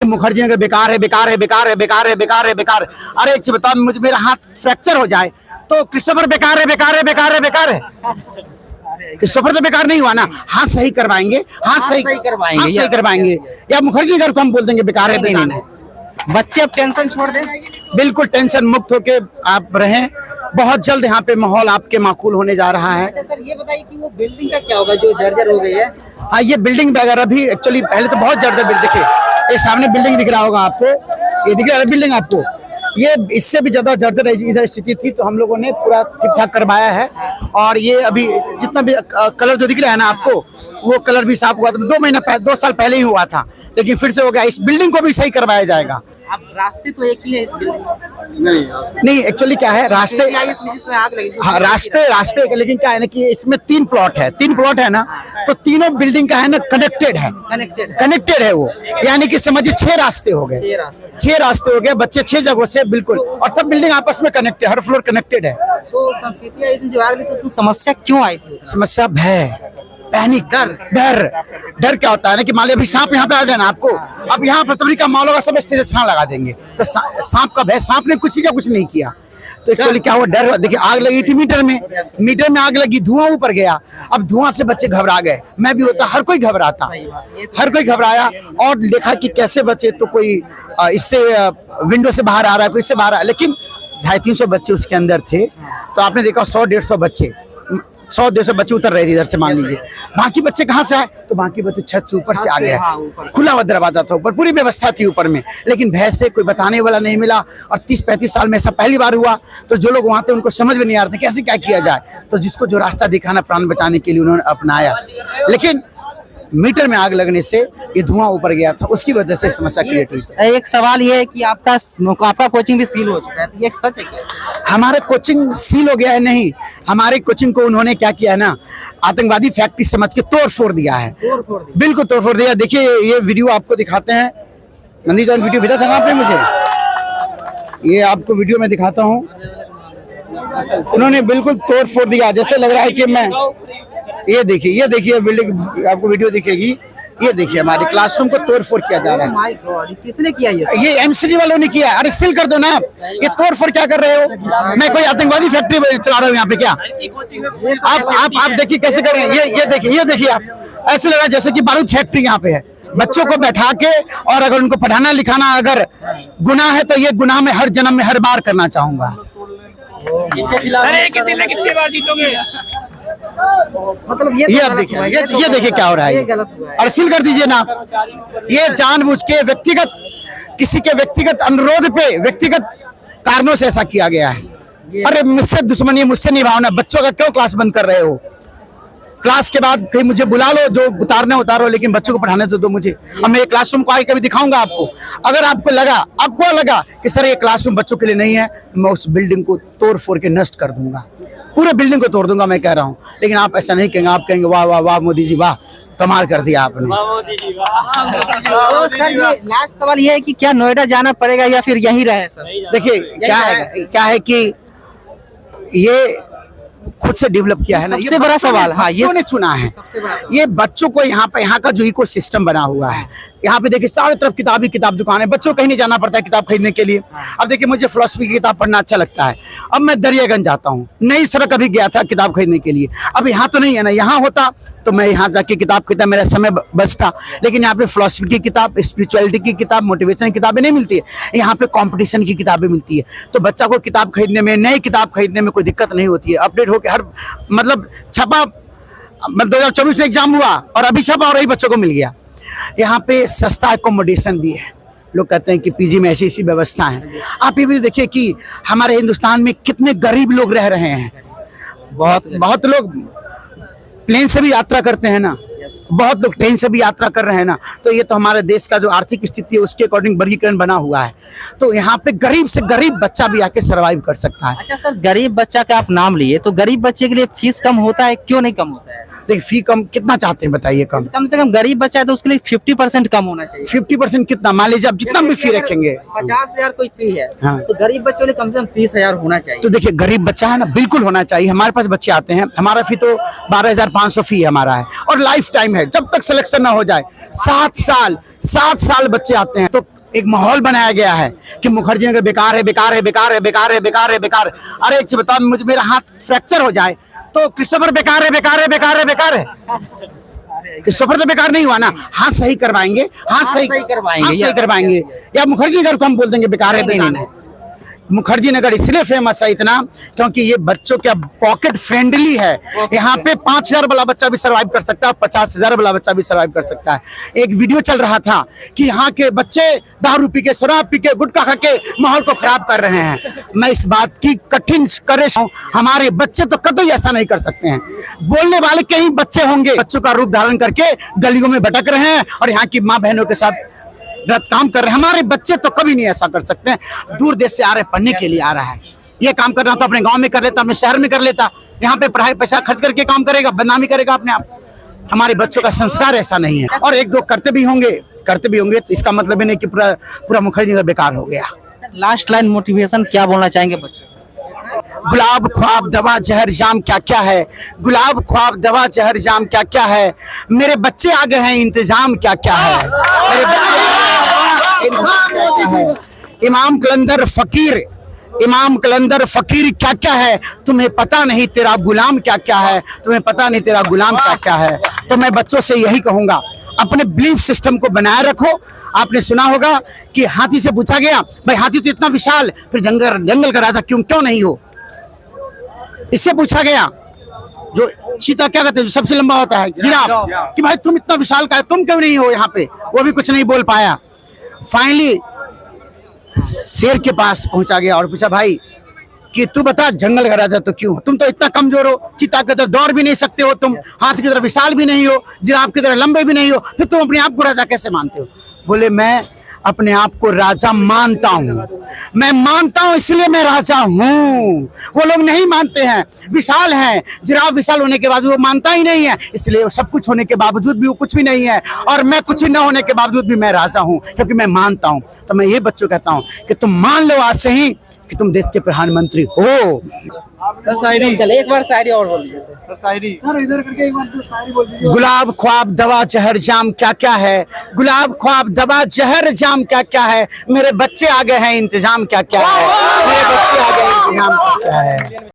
मुखर्जी नगर बेकार है, बेकार है, बेकार है, बेकार है, बेकार है, बेकार है। अरे एक बताओ, मुझे मेरा हाथ फ्रैक्चर हो जाए तो क्रिस्टोफर बेकार है, बेकार है, बेकार है, बेकार है। क्रिस्टोफर तो बेकार नहीं हुआ ना, हाथ सही करवाएंगे, हाथ सही करवाएंगे, या मुखर्जी नगर को हम बोल देंगे बेकार है, बेकार है। बच्चे अब टेंशन छोड़ दें, बिल्कुल टेंशन मुक्त होके आप रहें। बहुत जल्द यहाँ पे माहौल आपके माकूल होने जा रहा है। सर ये बताइए कि वो बिल्डिंग का क्या होगा जो जर्जर हो गई है? हाँ, ये बिल्डिंग वगैरह भी एक्चुअली पहले तो बहुत जर्जर बिल्डिंग, देखिए ये सामने बिल्डिंग दिख रहा होगा आपको, ये दिख रहा है बिल्डिंग आपको, ये इससे भी ज्यादा जर्जर इधर स्थिति थी, तो हम लोगों ने पूरा ठीक ठाक करवाया है। और ये अभी जितना भी कलर जो दिख रहा है ना आपको, वो कलर भी साफ हुआ था 2 साल पहले ही हुआ था, लेकिन फिर से हो गया। इस बिल्डिंग को भी सही करवाया जाएगा। अब रास्ते तो एक ही है इस बिल्डिंग नहीं एक्चुअली क्या है, रास्ते में आग लगी। हाँ, रास्ते लेकिन क्या है ना कि इसमें 3 प्लॉट है ना, तो तीनों बिल्डिंग का है ना कनेक्टेड है वो, यानी कि समझिए 6 रास्ते हो गए, 6 रास्ते हो गए, बच्चे 6 जगहों से बिल्कुल, और सब बिल्डिंग आपस में कनेक्टेड, हर फ्लोर कनेक्टेड है। तो संस्कृति जो आग लगी तो उसमें समस्या क्यों आई थी? समस्या भय, पैनिक, डर क्या होता है ना कि मान लीजिए अभी सांप यहाँ पे आ जाए ना आपको, अब यहाँ पर तभी का माल होगा, सब स्टेज छान लगा देंगे, तो सांप का भय, सांप ने कुछ नहीं किया। तो एक्चुअली क्या हुआ, डर, देखिए आग लगी थी मीटर में आग लगी, धुआं ऊपर गया, अब धुआं से बच्चे घबरा गए, मैं भी होता, हर कोई घबराता, हर कोई घबराया, और देखा कि कैसे बचे, तो कोई इससे विंडो से बाहर आ रहा है, कोई इससे बाहर आ रहा है, लेकिन 250-300 बच्चे उसके अंदर थे। तो आपने देखा 100-150 बच्चे, 100-150 बच्चे उतर रहे थे इधर से, मान लीजिए। बाकी बच्चे कहाँ से आए, तो बाकी बच्चे छत से ऊपर से आ गए, खुला हुआ दरवाजा था ऊपर, पूरी व्यवस्था थी ऊपर में, लेकिन भय से कोई बताने वाला नहीं मिला। और 30-35 साल में ऐसा पहली बार हुआ, तो जो लोग वहाँ थे उनको समझ में नहीं आ रहा था कैसे क्या किया जाए, तो जिसको जो रास्ता दिखाना प्राण बचाने के लिए उन्होंने अपनाया, लेकिन मीटर में आग लगने से ये धुआं ऊपर गया था, उसकी वजह से समस्या क्रिएट हुई। एक सवाल ये है कि आपका कोचिंग भी सील हो चुका है, ये सच है क्या? हमारा कोचिंग सील हो गया है? नहीं, हमारे कोचिंग को उन्होंने क्या किया है ना, आतंकवादी फैक्ट्री समझ के तोड़ फोड़ दिया है, बिल्कुल तोड़ फोड़ दिया। देखिए ये वीडियो आपको दिखाते हैं, नंदी जॉन वीडियो भेजा था ना आपने मुझे, ये आपको वीडियो में दिखाता हूँ, उन्होंने बिल्कुल तोड़ फोड़ दिया, जैसे लग रहा है कि मैं, ये देखिए बिल्डिंग आपको वीडियो दिखेगी, ये देखिए हमारे क्लासरूम को तोड़ फोड़ किया जा रहा है। माय गॉड, किसने किया ये एमसीडी वालों ने किया। अरे सील कर दो ना आप, ये तोड़ फोड़ क्या कर रहे हो? मैं कोई आतंकवादी फैक्ट्री चला रहा हूँ यहाँ पे क्या? आप देखिए कैसे कर रहे हैं, ये देखिए आप, ऐसे लग रहा है जैसे कि बारूद फैक्ट्री यहाँ पे है। बच्चों को बैठा के, और अगर उनको पढ़ाना लिखाना अगर गुनाह है, तो ये गुनाह में हर जन्म में हर बार करना चाहूंगा। कितनी बार जीतोगे? मतलब ये देखिए क्या हो रहा है, ये गलत हुआ है। और सील कर दीजिए ना। ये जानबूझ के किसी के व्यक्तिगत अनुरोध पे, व्यक्तिगत कारणों से ऐसा किया गया है। अरे मुझसे दुश्मनी, मुझसे निभावना, बच्चों का क्यों क्लास बंद कर रहे हो? क्लास के बाद कहीं मुझे बुला लो, जो उतारना उतारो, लेकिन बच्चों को पढ़ाने तो दो मुझे। अब मैं ये क्लासरूम को आगे कभी दिखाऊंगा आपको, अगर आपको लगा कि सर ये क्लासरूम बच्चों के लिए नहीं है, मैं उस बिल्डिंग को तोड़ फोड़ के नष्ट कर दूंगा, पूरे बिल्डिंग को तोड़ दूंगा, मैं कह रहा हूँ। लेकिन आप ऐसा नहीं कहेंगे, आप कहेंगे वाह वाह वाह मोदी जी वाह, कमाल कर दिया आपने। तो सर ये लास्ट सवाल ये है कि क्या नोएडा जाना पड़ेगा या फिर यहीं रहे सर? देखिए क्या है कि ये खुद से डेवलप किया है ना, सबसे बड़ा सवाल। हाँ, ये ने चुना है, ये बच्चों को यहाँ का जो इको सिस्टम बना हुआ है, यहाँ पे देखिए चारों तरफ किताब दुकान है, बच्चों को कहीं नहीं जाना पड़ता है किताब खरीदने के लिए। अब देखिए मुझे फिलोसफी की किताब पढ़ना अच्छा लगता है, अब मैं दरियागंज जाता हूँ, नई सड़क अभी गया था किताब खरीदने के लिए, अब यहाँ तो नहीं है ना, यहाँ होता तो मैं यहाँ जाके किताब खरीदता, मेरा समय बचता। लेकिन यहाँ पे फिलोसफी की किताब, स्पिरिचुअलिटी की किताब, मोटिवेशन की किताबें नहीं मिलती है, यहाँ पे कंपटीशन की किताबें मिलती है। तो बच्चा को किताब खरीदने में, नई किताब खरीदने में कोई दिक्कत नहीं होती है। अपडेट होकर हर मतलब छपा, 2024 में एग्जाम हुआ और अभी छपा और वही बच्चों को मिल गया। यहाँ पे सस्ता एकोमोडेशन भी है, लोग कहते हैं कि पीजी में ऐसी व्यवस्था है। आप ये भी देखिए कि हमारे हिंदुस्तान में कितने गरीब लोग रह रहे हैं। बहुत लोग प्लेन से भी यात्रा करते हैं ना, बहुत लोग ट्रेन से भी यात्रा कर रहे हैं ना, तो ये तो हमारे देश का जो आर्थिक स्थिति है उसके अकॉर्डिंग वर्गीकरण बना हुआ है। तो यहाँ पे गरीब से गरीब बच्चा भी आके सरवाइव कर सकता है। अच्छा सर, गरीब बच्चा का आप नाम लिए, तो गरीब बच्चे के लिए फीस कम होता है, क्यों नहीं कम होता है? देखिए फी कम कितना चाहते हैं बताइए? कम से कम गरीब बच्चा है तो उसके लिए 50% कम होना चाहिए। 50% कितना? मान लीजिए आप जितना भी फी रखेंगे, 50,000 कोई फी है, हाँ, तो गरीब बच्चों के लिए कम से कम 30,000 होना चाहिए। तो देखिए गरीब बच्चा है ना, बिल्कुल होना चाहिए। हमारे पास बच्चे आते हैं, हमारा फी तो 12,500 फी हमारा है, और लाइफ टाइम है, जब तक सिलेक्शन ना हो जाए। 7 साल बच्चे आते हैं, तो एक माहौल बनाया गया है कि मुखर्जी नगर बेकार है, बेकार है, बेकार है, बेकार है, बेकार है, बेकार। अरे एक चीज बताओ, मुझे मेरा हाथ फ्रैक्चर हो जाए तो क्रिस्टोफर बेकार है, बेकार है, बेकार है, बेकार है। क्रिस्टोफर तो बेकार नहीं हुआ ना, हाथ सही करवाएंगे, हाथ सही करवाएंगे या मुखर्जी नगर को हम बोल देंगे बेकार है। नहीं, मुखर्जी नगर इसलिए फेमस है इतना क्योंकि ये बच्चों का पॉकेट फ्रेंडली है। यहाँ पे 5,000 वाला बच्चा भी सर्वाइव कर सकता है, 50,000 वाला बच्चा भी सर्वाइव कर सकता है। एक वीडियो चल रहा था कि यहाँ के बच्चे दारू पी के, शराब पी के, गुटखा खा के माहौल को खराब कर रहे हैं। मैं इस बात की कठिन करे, हमारे बच्चे तो कतई ऐसा नहीं कर सकते हैं। बोलने वाले कई बच्चे होंगे बच्चों का रूप धारण करके गलियों में भटक रहे हैं और यहाँ की माँ बहनों के साथ गलत काम कर रहे हैं। हमारे बच्चे तो कभी नहीं ऐसा कर सकते हैं। दूर देश से आ रहे, पढ़ने के लिए आ रहा है। ये काम करना तो अपने गांव में कर लेता, अपने शहर में कर लेता। यहाँ पे पढ़ाई पैसा खर्च करके काम करेगा, बदनामी करेगा अपने आप। हमारे बच्चों का संस्कार ऐसा नहीं है। और एक दो करते भी होंगे तो इसका मतलब नहीं कि पूरा मुखर्जी नगर बेकार हो गया। लास्ट लाइन मोटिवेशन क्या बोलना चाहेंगे बच्चों? गुलाब ख्वाब दवा जहर जाम क्या क्या है, गुलाब ख्वाब दवा जहर जाम क्या क्या है, मेरे बच्चे आ गए हैं इंतजाम क्या क्या है, मेरे बच्चे क्या है। इमाम कलंदर फकीर क्या क्या है, तुम्हें पता नहीं तेरा गुलाम क्या क्या है, तुम्हें पता नहीं तेरा गुलाम क्या क्या है। तो मैं बच्चों से यही कहूंगा, अपने बिलीफ सिस्टम को बनाए रखो। आपने सुना होगा कि हाथी से पूछा गया, भाई हाथी तो इतना विशाल, फिर जंगल का राजा क्यों नहीं हो। इससे पूछा गया जो चीता क्या कहते हैं, जो सबसे लंबा होता है, जिराफ, कि भाई तुम इतना विशाल का है, तुम क्यों नहीं हो यहाँ पे। वो भी कुछ नहीं बोल पाया। फाइनली शेर के पास पहुंचा गया और पूछा, भाई कि तू बता जंगल का राजा तो क्यों, तुम तो इतना कमजोर हो, चीता की तरह दौड़ भी नहीं सकते हो, तुम हाथी की तरह विशाल भी नहीं हो, जिराफ की तरह लंबे भी नहीं हो, फिर तुम अपने आप को राजा कैसे मानते हो। बोले मैं अपने आप को राजा मानता हूँ, मैं मानता हूँ इसलिए मैं राजा हूँ। वो लोग नहीं मानते हैं, विशाल हैं, जिराफ विशाल होने के बाद वो मानता ही नहीं है, इसलिए वो सब कुछ होने के बावजूद भी वो कुछ भी नहीं है, और मैं कुछ न होने के बावजूद भी मैं राजा हूँ क्योंकि मैं मानता हूँ। तो मैं ये बच्चों कहता हूँ कि तुम मान लो आज से ही कि तुम देश के प्रधानमंत्री हो। सर शायरी, चले एक बार शायरी और बोल दीजिए सर। शायरी सर इधर करके एक बार तो शायरी बोल दीजिए। गुलाब ख्वाब दवा जहर जाम क्या क्या है, गुलाब ख्वाब दवा जहर जाम क्या क्या है, मेरे बच्चे आ गए हैं इंतजाम क्या क्या है, मेरे बच्चे आ गए इंतजाम क्या क्या है।